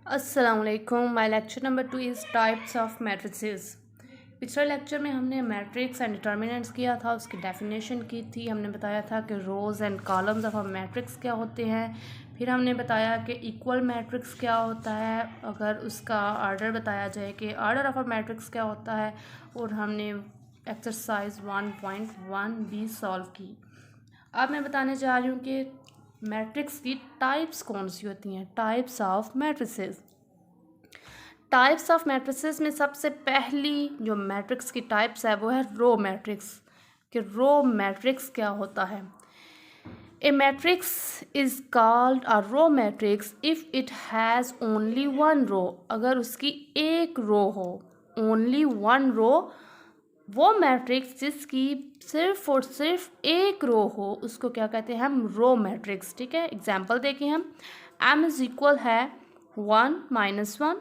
अस्सलाम वालेकुम। My lecture number 2 is types of matrices. पिछले लेक्चर में हमने मैट्रिक्स एंड डिटर्मिनेंट्स किया था, उसकी डेफिनेशन की थी। हमने बताया था कि rows and columns of a matrix क्या होते हैं। फिर हमने बताया कि इक्वल मैट्रिक्स क्या होता है, अगर उसका आर्डर बताया जाए कि आर्डर ऑफ अ मैट्रिक्स क्या होता है। और हमने एक्सरसाइज 1.1 भी सॉल्व की। अब मैं बताने जा रही हूँ कि मैट्रिक्स की टाइप्स कौन सी होती हैं। Types of matrices. Types of matrices में सबसे पहली जो मैट्रिक्स की टाइप्स है वो है रो मैट्रिक्स। कि रो मैट्रिक्स क्या होता है। A matrix is called a row matrix if it has only one row. अगर उसकी एक रो हो, ओनली वन रो, वो मैट्रिक्स जिसकी सिर्फ और सिर्फ एक रो हो, उसको क्या कहते हैं हम, रो मैट्रिक्स। ठीक है, एग्जाम्पल देखें हम। m इज इक्वल है 1 - 1।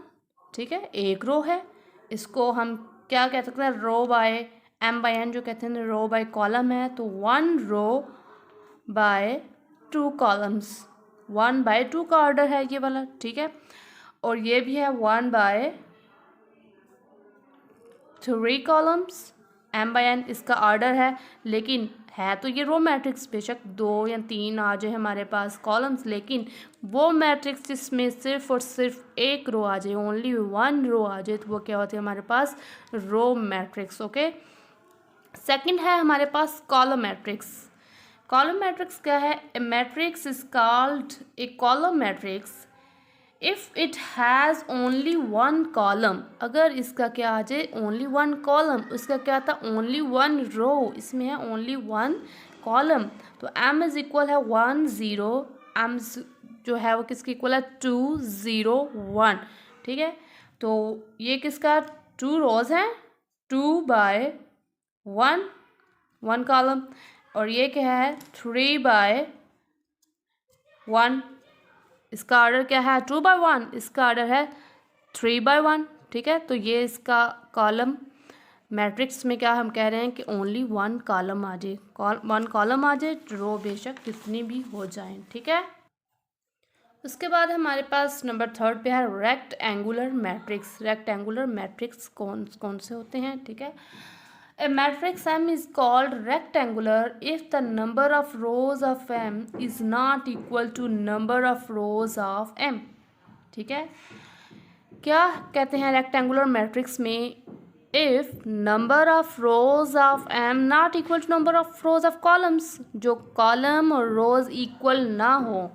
ठीक है, एक रो है। इसको हम क्या कह सकते हैं, रो बाय m/n जो कहते हैं रो बाय कॉलम है, तो 1 रो बाय 2 कॉलम्स। 1/2 का ऑर्डर है ये वाला। ठीक है, और ये भी है 1/3 कॉलम्स। m/n इसका ऑर्डर है, लेकिन है तो ये रो मैट्रिक्स, बेशक 2 या 3 आ जाए हमारे पास कॉलम्स, लेकिन वो मैट्रिक्स जिसमें सिर्फ और सिर्फ एक रो आ जाए, ओनली वन रो आ जाए, तो वो क्या होती है हमारे पास, रो मैट्रिक्स। ओके, सेकंड है हमारे पास कॉलम मैट्रिक्स। कॉलम मैट्रिक्स क्या है, a matrix is called a column matrix if it has only one column. अगर इसका क्या आ जाए, ओनली वन कॉलम, उसका क्या था, ओनली वन रो, इसमें है ओनली वन कॉलम। तो m इज इक्वल है 1 0, m जो है वो किसकी इक्वल है 2 0 1। ठीक है, तो ये किसका 2 रोज हैं, 2/1 1 कॉलम, और ये क्या है 3/1। इसका ऑर्डर क्या है 2/1, इसका ऑर्डर है 3/1। ठीक है, तो ये इसका कॉलम मैट्रिक्स में क्या हम कह रहे हैं कि ओनली वन कॉलम आ जाए, वन कॉलम आ जाए, रो बेशक कितनी भी हो जाएं। ठीक है, उसके बाद हमारे पास नंबर 3 पे है rectangular matrix. Rectangular matrix कौन कौन से होते हैं। ठीक है, A matrix M is called rectangular if the number of rows of M is not equal to number of rows of M। ठीक है, क्या कहते हैं रेक्टेंगुलर मैट्रिक्स में, if number of rows of M not equal to number of rows of columns, जो column और rows equal ना हो,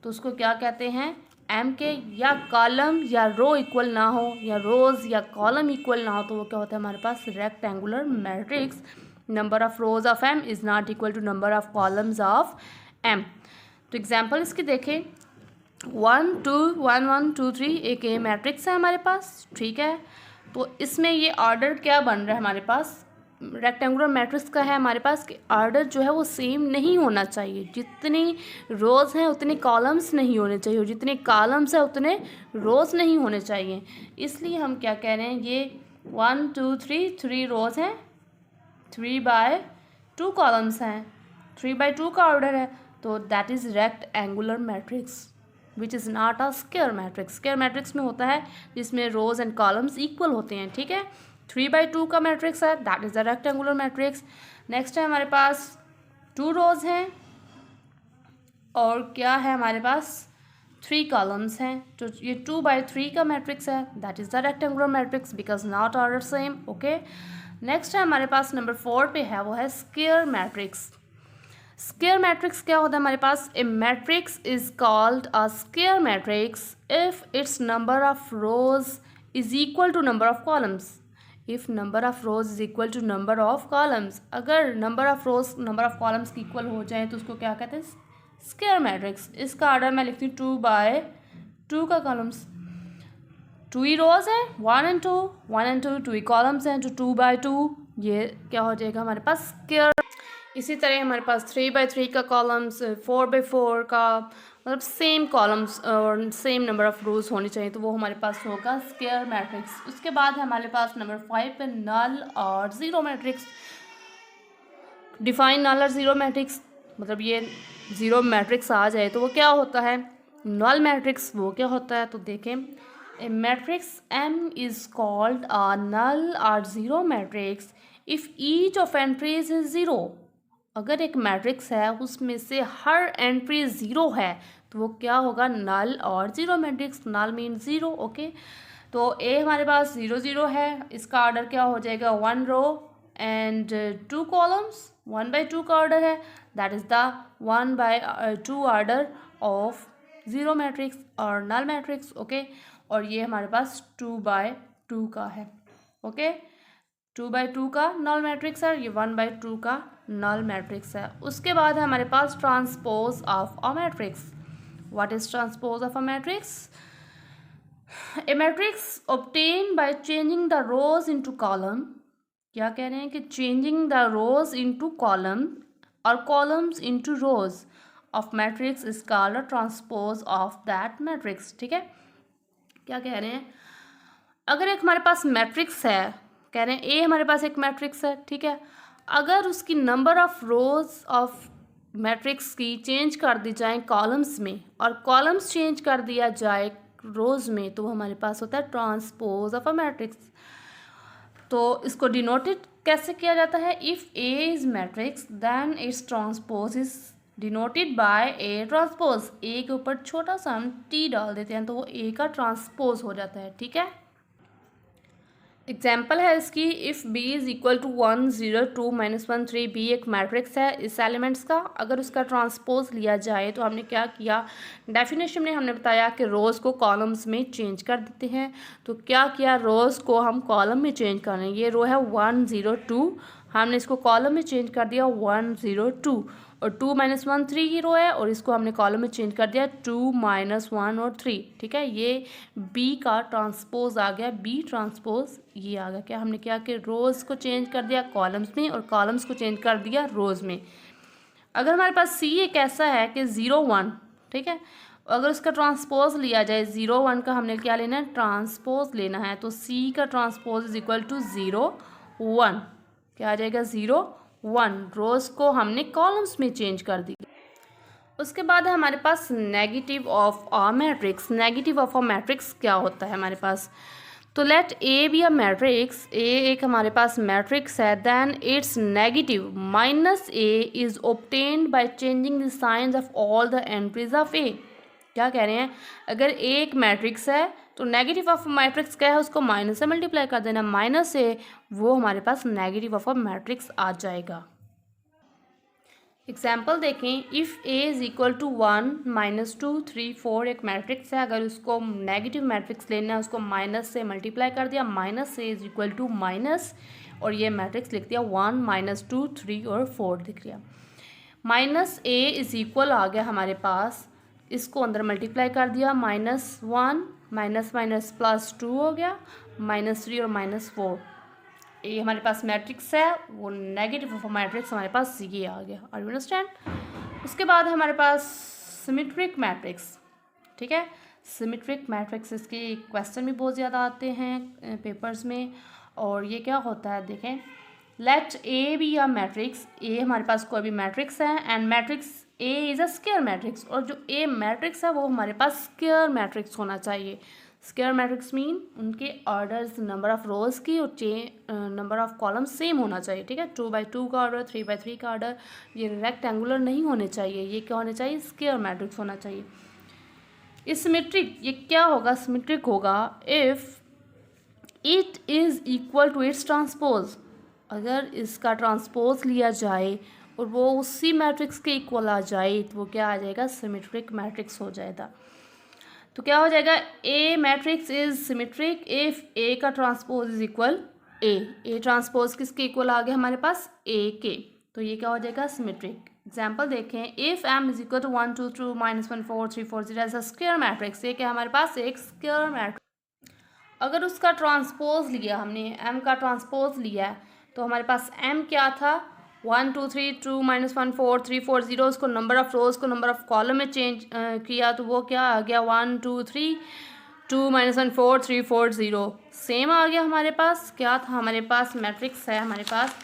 तो उसको क्या कहते हैं, m के या कॉलम या रो इक्वल ना हो, या रोज या कॉलम इक्वल ना हो, तो वो क्या होता है हमारे पास rectangular matrix. Number of rows of m is not equal to number of columns of m। तो एग्जांपल इसकी देखें, 1 2 1 1 2 3 एक ए मैट्रिक्स है हमारे पास। ठीक है, तो इसमें ये ऑर्डर क्या बन रहा है हमारे पास, रेक्टेंगुलर मैट्रिक्स का है हमारे पास कि ऑर्डर जो है वो सेम नहीं होना चाहिए। जितनी रोज़ हैं उतने कॉलम्स नहीं होने चाहिए, और जितने कॉलम्स हैं उतने रोज़ नहीं होने चाहिए। इसलिए हम क्या कह रहे हैं, ये 1 2 3 3 रोज़ हैं, 3/2 कॉलम्स हैं, 3/2 का ऑर्डर है, तो that is rectangular matrix which is not a square matrix. Square matrix में होता है जिसमें रोज़ एंड कॉलम्स इक्वल होते हैं। ठीक है, 3/2 का मैट्रिक्स है, that is the rectangular matrix. Next है हमारे पास 2 रोज़ हैं और क्या है हमारे पास 3 कॉलम्स हैं, तो ये 2/3 का मैट्रिक्स है, that is the rectangular matrix because not order same. Okay, next है हमारे पास नंबर 4 पे है, वो है स्क्वायर मैट्रिक्स। स्क्वायर मैट्रिक्स क्या होता है हमारे पास, a matrix is called a square matrix if its number of rows is equal to number of columns. If number of rows is equal to number of columns, अगर number of rows number of columns की equal हो जाए तो उसको क्या कहते हैं, square matrix. इसका ऑर्डर मैं लिखती हूँ 2/2 का कॉलम्स, 2 ही रोज है, 1 and 2 1 and 2 2 ही कॉलम्स हैं, जो 2/2 ये क्या हो जाएगा हमारे पास स्क्वायर। इसी तरह हमारे पास 3/3 का कॉलम्स, 4/4 का, मतलब सेम कॉलम्स और सेम नंबर ऑफ रोज होनी चाहिए, तो वो हमारे पास होगा स्क्वायर मैट्रिक्स। उसके बाद है हमारे पास नंबर 5 पे नल और ज़ीरो मैट्रिक्स। डिफाइन नल और ज़ीरो मैट्रिक्स, मतलब ये ज़ीरो मैट्रिक्स आ जाए तो वो क्या होता है, नल मैट्रिक्स वो क्या होता है, तो देखें A matrix M is called a null or zero matrix if each of entries is zero. अगर एक मैट्रिक्स है उसमें से हर एंट्री ज़ीरो है तो वो क्या होगा, नल और ज़ीरो मैट्रिक्स. नल मीन ज़ीरो. ओके, तो ए हमारे पास 0 0 है. इसका ऑर्डर क्या हो जाएगा, 1 रो एंड 2 कॉलम्स. 1/2 का ऑर्डर है, that is the 1/2 order of zero matrix और नल मैट्रिक्स. ओके, और ये हमारे पास 2/2 का है. ओके, 2/2 का नल मैट्रिक्स है, ये 1/2 का नल मैट्रिक्स है. उसके बाद है हमारे पास transpose of a matrix. What is transpose of a matrix? A matrix obtained by changing the rows into column. क्या कह रहे हैं कि changing the rows into column और columns into rows of matrix is called a transpose of that matrix. ठीक है, क्या कह रहे हैं, अगर एक हमारे पास मैट्रिक्स है, कह रहे हैं ए हमारे पास एक मैट्रिक्स है. ठीक है, अगर उसकी number of rows of matrix की चेंज कर दी जाए कॉलम्स में और कॉलम्स चेंज कर दिया जाए रोज में, तो हमारे पास होता है ट्रांसपोज ऑफ अ मैट्रिक्स. तो इसको डिनोटेड कैसे किया जाता है, if A is matrix then its transpose is denoted by A transpose. A के ऊपर छोटा सा हम टी डाल देते हैं तो वो ए का ट्रांसपोज हो जाता है. ठीक है, एग्जाम्पल है इसकी, if B is equal to 1 0 2 -1 3. B एक मैट्रिक्स है इस एलिमेंट्स का. अगर उसका ट्रांसपोज लिया जाए तो हमने क्या किया, डेफिनेशन में हमने बताया कि रोज़ को कॉलम्स में चेंज कर देते हैं. तो क्या किया, रोज़ को हम कॉलम में चेंज कर रहे हैं. ये रो है 1 0 2, हमने इसको कॉलम में चेंज कर दिया 1 0 2, और 2 -1 3 की रो है और इसको हमने कॉलम में चेंज कर दिया 2 -1 और 3. ठीक है, ये बी का ट्रांसपोज आ गया, बी ट्रांसपोज ये आ गया. क्या हमने क्या कि रोज़ को चेंज कर दिया कॉलम्स में और कॉलम्स को चेंज कर दिया रोज़ में. अगर हमारे पास सी एक ऐसा है कि 0 1, ठीक है, अगर उसका ट्रांसपोज लिया जाए 0 1 का हमने क्या लेना है, ट्रांसपोज लेना है. तो सी का ट्रांसपोज इज इक्वल टू 0 1. क्या आ जाएगा, 0 1. रोज़ को हमने कॉलम्स में चेंज कर दी. उसके बाद है हमारे पास negative of a matrix. Negative of a matrix क्या होता है हमारे पास, तो let A be a matrix. A एक हमारे पास मैट्रिक्स है, then its negative minus A is obtained by changing the signs of all the entries of A. क्या कह रहे हैं, अगर ए एक मैट्रिक्स है तो नेगेटिव ऑफ मैट्रिक्स क्या है, उसको माइनस से मल्टीप्लाई कर देना, माइनस से वो हमारे पास नेगेटिव ऑफ अ मैट्रिक्स आ जाएगा. एग्जाम्पल देखें, if A is equal to 1 -2 3 4 एक मैट्रिक्स है. अगर उसको नेगेटिव मैट्रिक्स लेना है उसको माइनस से मल्टीप्लाई कर दिया, माइनस से इज इक्वल टू माइनस, और ये मैट्रिक्स लिख दिया 1 -2 3 और 4 लिख दिया. माइनस ए इज इक्वल आ गया हमारे पास, इसको अंदर मल्टीप्लाई कर दिया, -1 माइनस माइनस +2 हो गया, -3 और -4. ये हमारे पास मैट्रिक्स है, वो नेगेटिव ऑफ मैट्रिक्स हमारे पास ये आ गया. Are you understand? उसके बाद है हमारे पास सिमेट्रिक मैट्रिक्स. ठीक है, सिमेट्रिक मैट्रिक्स इसके क्वेश्चन भी बहुत ज़्यादा आते हैं पेपर्स में. और ये क्या होता है देखें, let A be a matrix. A हमारे पास कोई भी मैट्रिक्स है and matrix A is a square matrix, और जो ए मैट्रिक्स है वो हमारे पास स्क्वायर मैट्रिक्स होना चाहिए. स्क्वायर मैट्रिक्स मीन उनके ऑर्डर्स नंबर ऑफ रोज की और नंबर ऑफ कॉलम्स सेम होना चाहिए. ठीक है, 2/2 का ऑर्डर, 3/3 का ऑर्डर, ये रेक्टेंगुलर नहीं होने चाहिए. ये क्या होने चाहिए, स्क्वायर मैट्रिक्स होना चाहिए. इस सिमेट्रिक ये क्या होगा, सिमेट्रिक होगा if it is equal to its transpose. अगर इसका ट्रांसपोज लिया जाए और वो उसी मैट्रिक्स के इक्वल आ जाए तो वो क्या आ जाएगा, सिमेट्रिक मैट्रिक्स हो जाएगा. तो क्या हो जाएगा, ए मैट्रिक्स इज सिमेट्रिक इफ ए का transpose is equal A transpose किसके इक्वल आ गया हमारे पास, ए के. तो ये क्या हो जाएगा, सिमेट्रिक. एग्जाम्पल देखें, if M is equal to 1 2 2 -1 4 3 4 0 as a square matrix. ये क्या हमारे पास एक स्क्वायर मैट्रिक्स. अगर उसका ट्रांसपोज लिया हमने, एम का ट्रांसपोज लिया तो हमारे पास एम क्या था, 1 2 3 2 -1 4 3 4 0. उसको नंबर ऑफ रोज को नंबर ऑफ कॉलम में चेंज किया तो वो क्या आ गया, 1 2 3 2 -1 4 3 4 0. सेम आ गया हमारे पास. क्या था हमारे पास, मैट्रिक्स है हमारे पास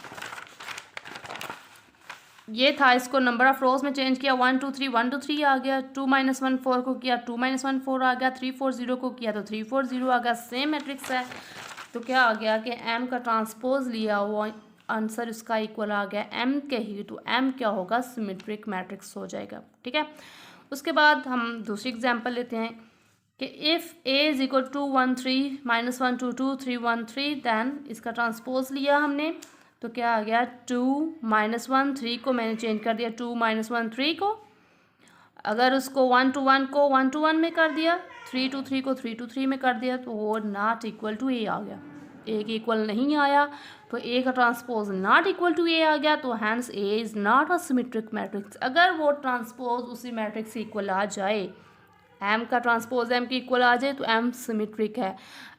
ये था, इसको नंबर ऑफ रोज में चेंज किया, 1 2 3 1 2 3 आ गया, 2 - 1 4 को किया, 2 - 1 4 आ गया, 3 4 0 को किया तो 3 4 0 आ गया। सेम मैट्रिक्स है तो क्या आ गया कि एम का ट्रांसपोज लिया वो आंसर उसका इक्वल आ गया एम के ही, तो एम क्या होगा, सिमेट्रिक मैट्रिक्स हो जाएगा। ठीक है, उसके बाद हम दूसरी एग्जांपल लेते हैं कि if A is equal to 1 3 - 1 2 2 3 1 3, then इसका ट्रांसपोज लिया हमने तो क्या आ गया 2 - 1 3 को मैंने चेंज कर दिया 2 - 1 3 को। अगर उसको 1 to 1 को 1 to 1 में कर दिया, 3 to 3 को 3 to 3 में कर दिया तो वो नॉट इक्वल टू ए आ गया, ए के इक्वल नहीं आया तो ए का transpose not equal to A आ गया, तो hence A is not a symmetric matrix. अगर वो ट्रांसपोज उसी मैट्रिक्स से इक्वल आ जाए, एम का ट्रांसपोज एम के इक्वल आ जाए तो एम सिमेट्रिक है।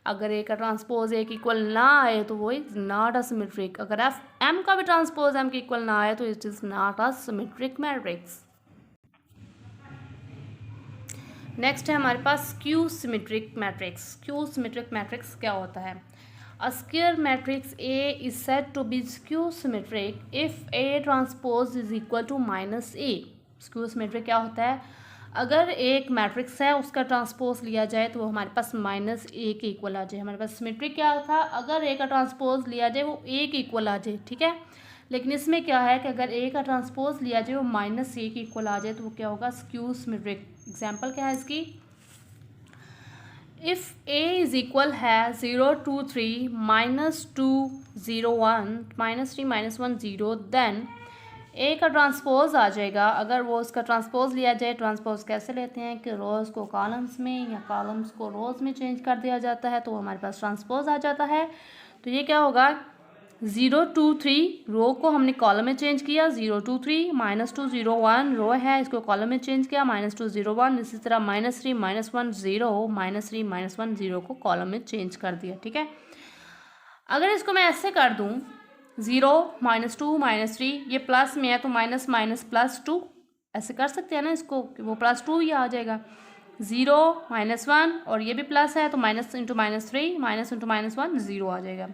अगर ए का ट्रांसपोज ए के इक्वल ना आए तो वो इज़ नॉट अ सिमेट्रिक। अगर एफ एम का भी ट्रांसपोज एम के इक्वल ना आए तो it is not a symmetric matrix. Next है हमारे पास skew symmetric matrix. Skew symmetric matrix क्या होता है? A square matrix A is said to be skew symmetric if A transpose is equal to minus A. Skew symmetric क्या होता है? अगर एक मैट्रिक्स है उसका ट्रांसपोज लिया जाए तो वो हमारे पास माइनस ए के इक्वल आ जाए। हमारे पास सिमेट्रिक क्या था? अगर ए का ट्रांसपोज लिया जाए वो ए के इक्वल आ जाए, ठीक है। लेकिन इसमें क्या है कि अगर ए का ट्रांसपोज लिया जाए वो माइनस ए के इक्वल आ जाए तो वो क्या होगा? Skew symmetric. एग्जाम्पल क्या है इसकी? इफ़ ए इज इक्वल है 0 2 3 -2 0 1 -3 -1 0, देन ए का ट्रांसपोज आ जाएगा। अगर वो उसका ट्रांसपोज लिया जाए, ट्रांसपोज कैसे लेते हैं कि रोज़ को कॉलम्स में या कॉलम्स को रोज़ में चेंज कर दिया जाता है तो हमारे पास ट्रांसपोज आ जाता है। तो ये क्या होगा? 0 2 3 रो को हमने कॉलम में चेंज किया, 0 2 3 -2 0 1 रो है, इसको कॉलम में चेंज किया, -2 0 1। इसी तरह -3 -1 0 -3 -1 0 को कॉलम में चेंज कर दिया, ठीक है। अगर इसको मैं ऐसे कर दूं 0 -2 -3, ये प्लस में है तो माइनस माइनस +2 ऐसे कर सकते हैं ना इसको, वो +2 ही आ जाएगा। 0 -1 और ये भी प्लस है तो माइनस इंटू -3 माइनस इंटू -1 0 आ जाएगा।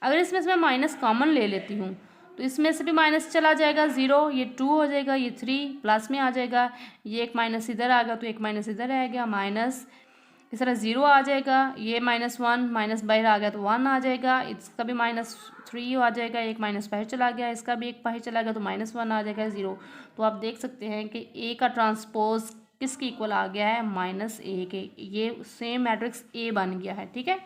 अगर इसमें से मैं माइनस कॉमन ले लेती हूँ तो इसमें से भी माइनस चला जाएगा, 0 ये 2 हो जाएगा, ये 3 प्लस में आ जाएगा, ये एक माइनस इधर आ गया तो एक माइनस इधर आ गया, माइनस इस तरह 0 आ जाएगा, ये -1 माइनस बाहर आ गया तो 1 आ जाएगा, इसका भी -3 आ जाएगा, एक माइनस बाहर चला गया, इसका भी एक बाहर चला गया तो -1 आ जाएगा, 0। तो आप देख सकते हैं कि ए का ट्रांसपोज किसके इक्वल आ गया है? -a के। ये सेम मैट्रिक्स ए बन गया है, ठीक है।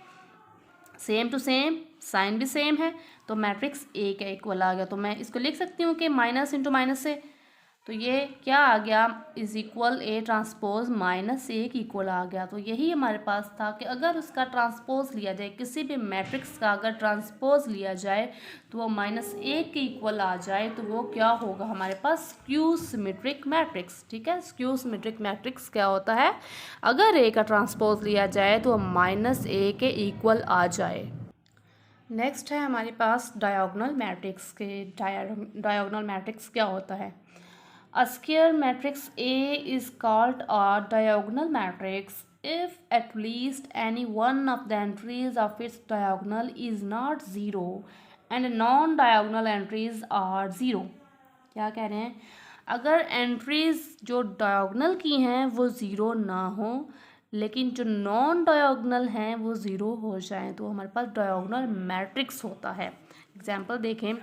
सेम टू सेम, साइन भी सेम है तो मैट्रिक्स ए के इक्वल आ गया। तो मैं इसको लिख सकती हूँ कि माइनस इंटू माइनस से, तो ये क्या आ गया? Is equal A transpose -a के इक्वल आ गया। तो यही हमारे पास था कि अगर उसका ट्रांसपोज लिया जाए, किसी भी मैट्रिक्स का अगर ट्रांसपोज लिया जाए तो वो -a के इक्वल आ जाए तो वो क्या होगा? हमारे पास स्क्यू सिमेट्रिक मैट्रिक्स, ठीक है। स्क्यू सिमेट्रिक मैट्रिक्स क्या होता है? अगर ए का ट्रांसपोज लिया जाए तो -a के इक्वल आ जाए। नेक्स्ट है हमारे पास डायगोनल मैट्रिक्स के। डायगोनल मैट्रिक्स क्या होता है? A square matrix A is called a diagonal matrix if at least any one of the entries of its diagonal is not 0 and non-diagonal entries are 0। क्या कह रहे हैं? अगर एंट्रीज जो डायगोनल की हैं वो 0 ना हो लेकिन जो नॉन डायगोनल हैं वो 0 हो जाएं तो हमारे पास डायगोनल मैट्रिक्स होता है। एग्जाम्पल देखें,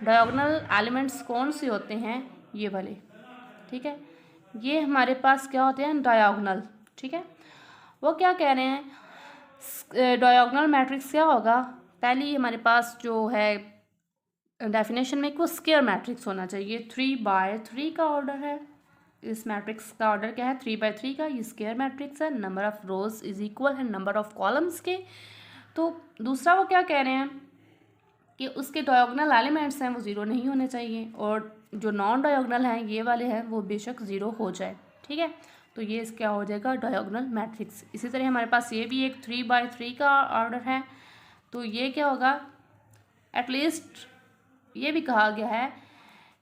डायगोनल एलिमेंट्स कौन से होते हैं? ये वाले, ठीक है। ये हमारे पास क्या होते हैं? डायगोनल, ठीक है। वो क्या कह रहे हैं? डायगोनल मैट्रिक्स क्या होगा? पहली हमारे पास जो है डेफिनेशन में को स्क्वायर मैट्रिक्स होना चाहिए। 3/3 का ऑर्डर है, इस मैट्रिक्स का ऑर्डर क्या है? 3/3 का। ये स्क्वायर मैट्रिक्स है, number of rows is equal है नंबर ऑफ कॉलम्स के। तो दूसरा वो क्या कह रहे हैं कि उसके डायगोनल एलिमेंट्स हैं वो 0 नहीं होने चाहिए और जो नॉन डायगोनल हैं ये वाले हैं वो बेशक 0 हो जाए, ठीक है। तो ये क्या हो जाएगा? Diagonal matrix. इसी तरह हमारे पास ये भी एक 3/3 का ऑर्डर है, तो ये क्या होगा? एटलीस्ट ये भी कहा गया है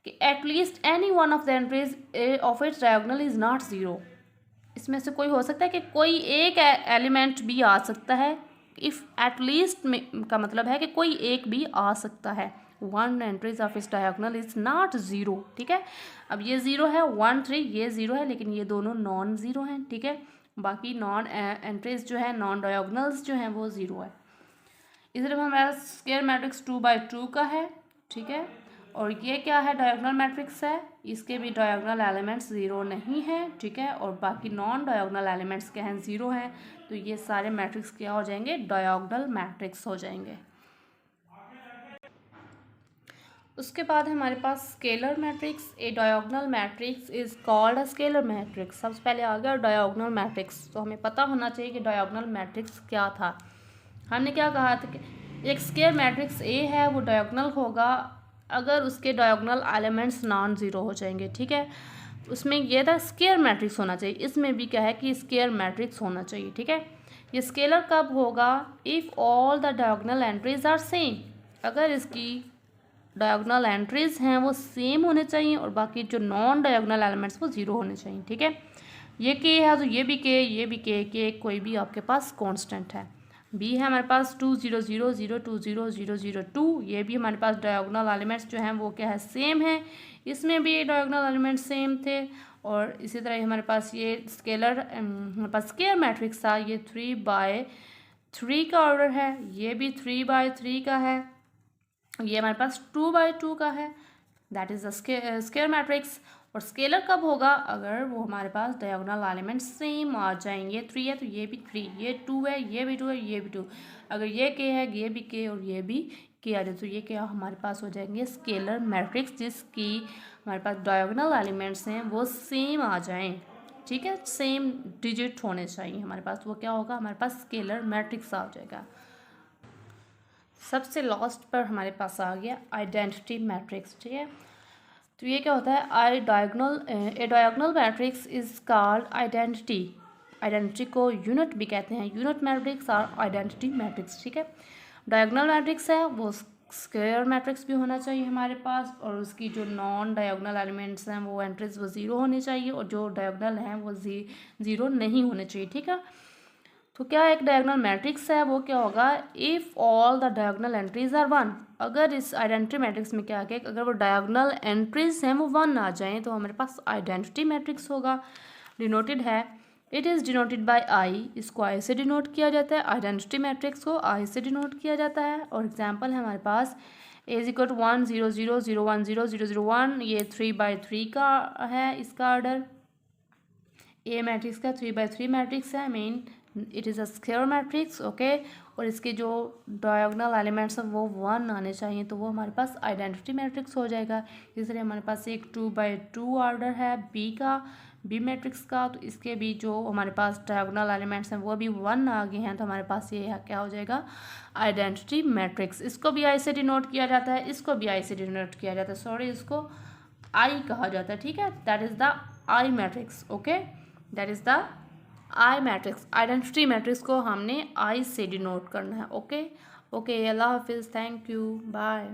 कि at least any one of the entries of its diagonal is not 0। इसमें से कोई हो सकता है कि कोई एक एलिमेंट भी आ सकता है। इफ़ एटलीस्ट में का मतलब है कि कोई एक भी आ सकता है, 1 एंट्रीज ऑफ इस डायगोनल इज नॉट ज़ीरो, ठीक है। अब ये ज़ीरो है, 1 3 ये ज़ीरो है, लेकिन ये दोनों नॉन ज़ीरो हैं, ठीक है। बाकी नॉन एंट्रीज जो है, नॉन डायगोनल्स जो हैं वो ज़ीरो है। इस तरह हमारा स्क्वायर मैट्रिक्स 2×2 का है, ठीक है। और ये क्या है, डायगोनल मैट्रिक्स है, इसके भी डायगोनल एलिमेंट्स ज़ीरो नहीं है, ठीक है। और बाकी नॉन डायगोनल एलिमेंट्स क्या हैं, ज़ीरो हैं। तो ये सारे मैट्रिक्स क्या हो जाएंगे, डायगोनल मैट्रिक्स हो जाएंगे। उसके बाद हमारे पास scalar matrix. A diagonal matrix is called a scalar matrix. सबसे पहले आ गया डायगोनल मैट्रिक्स, तो हमें पता होना चाहिए कि डायगोनल मैट्रिक्स क्या था। हमने क्या कहा था कि एक स्केलर मैट्रिक्स ए है, वो डायगोनल होगा अगर उसके डायगोनल एलिमेंट्स नॉन ज़ीरो हो जाएंगे, ठीक है। उसमें यह था स्केलर मैट्रिक्स होना चाहिए, इसमें भी क्या है कि स्केलर मैट्रिक्स होना चाहिए, ठीक है। ये स्केलर कब होगा, if all the diagonal entries are same. अगर इसकी डायगोनल एंट्रीज हैं वो सेम होने चाहिए और बाकी जो नॉन डायगोनल एलिमेंट्स वो ज़ीरो होने चाहिए, ठीक है। ये के है तो ये भी के, ये भी के कोई भी आपके पास कांस्टेंट है। बी है हमारे पास 2 0 0 0 2 0 0 0 2, ये भी हमारे पास डायगोनल एलिमेंट्स जो हैं वो क्या है, सेम है। इसमें भी डायगोनल एलिमेंट्स सेम थे। और इसी तरह हमारे पास ये स्केलर हमारे पास स्केलर मैट्रिक्स था, ये 3×3 का ऑर्डर है, ये भी 3×3 का है, ये हमारे पास 2×2 का है, that is the scalar matrix. और स्केलर कब होगा, अगर वो हमारे पास डायगोनल एलिमेंट्स सेम आ जाएंगे। 3 है तो ये भी 3, ये 2 है, ये भी 2 है, ये भी 2। अगर ये के है, ये भी के और ये भी के आ जाए तो ये क्या हमारे पास हो जाएंगे, स्केलर मैट्रिक्स, जिसकी हमारे पास डायगोनल एलिमेंट्स हैं वो सेम आ जाएं, ठीक है। सेम डिजिट होने चाहिए हमारे पास, वो क्या होगा, हमारे पास स्केलर मैट्रिक्स आ जाएगा। सबसे लास्ट पर हमारे पास आ गया आइडेंटिटी मैट्रिक्स, ठीक है। तो ये क्या होता है, a diagonal matrix is called identity. Identity को यूनिट भी कहते हैं, यूनिट मैट्रिक्स और आइडेंटिटी मैट्रिक्स, ठीक है। डायगोनल मैट्रिक्स है वो स्क्वायर मैट्रिक्स भी होना चाहिए हमारे पास, और उसकी जो नॉन डायगोनल एलिमेंट्स हैं वो एंट्रीज वो ज़ीरो होनी चाहिए, और जो डायगोनल हैं वो ज़ीरो नहीं होने चाहिए, ठीक है। तो क्या एक डायगोनल मैट्रिक्स है, वो क्या होगा, if all the diagonal entries are 1। अगर इस आइडेंटिटी मैट्रिक्स में क्या है, अगर वो डायगोनल एंट्रीज हैं वो 1 आ जाएं तो हमारे पास आइडेंटिटी मैट्रिक्स होगा। डिनोटेड है, इट इज़ डिनोटेड बाय आई, इसको आई से डिनोट किया जाता है, आइडेंटिटी मैट्रिक्स को आई से डिनोट किया जाता है। और एग्जाम्पल है हमारे पास A = 1 0 0 0 1 0 0 0 1, ये 3×3 का है इसका ऑर्डर। ए मैट्रिक्स का 3×3 मैट्रिक्स है, mean it is a square matrix, okay. और इसके जो डायगोनल एलिमेंट्स हैं वो 1 आने चाहिए, तो वो हमारे पास आइडेंटिटी मैट्रिक्स हो जाएगा। इसलिए हमारे पास एक 2×2 ऑर्डर है बी मैट्रिक्स का, तो इसके भी जो हमारे पास डायगोनल एलिमेंट्स हैं वो भी 1 आ गए हैं, तो हमारे पास ये क्या हो जाएगा, आइडेंटिटी मैट्रिक्स। इसको भी आई से डिनोट किया जाता है, इसको भी आई से डिनोट किया जाता है, सॉरी इसको आई कहा जाता है, ठीक है। That is the I matrix, okay, that is the I matrix. Identity matrix को हमने आई से डिनोट करना है, ओके। अल्लाह हाफिज़, थैंक यू, बाय।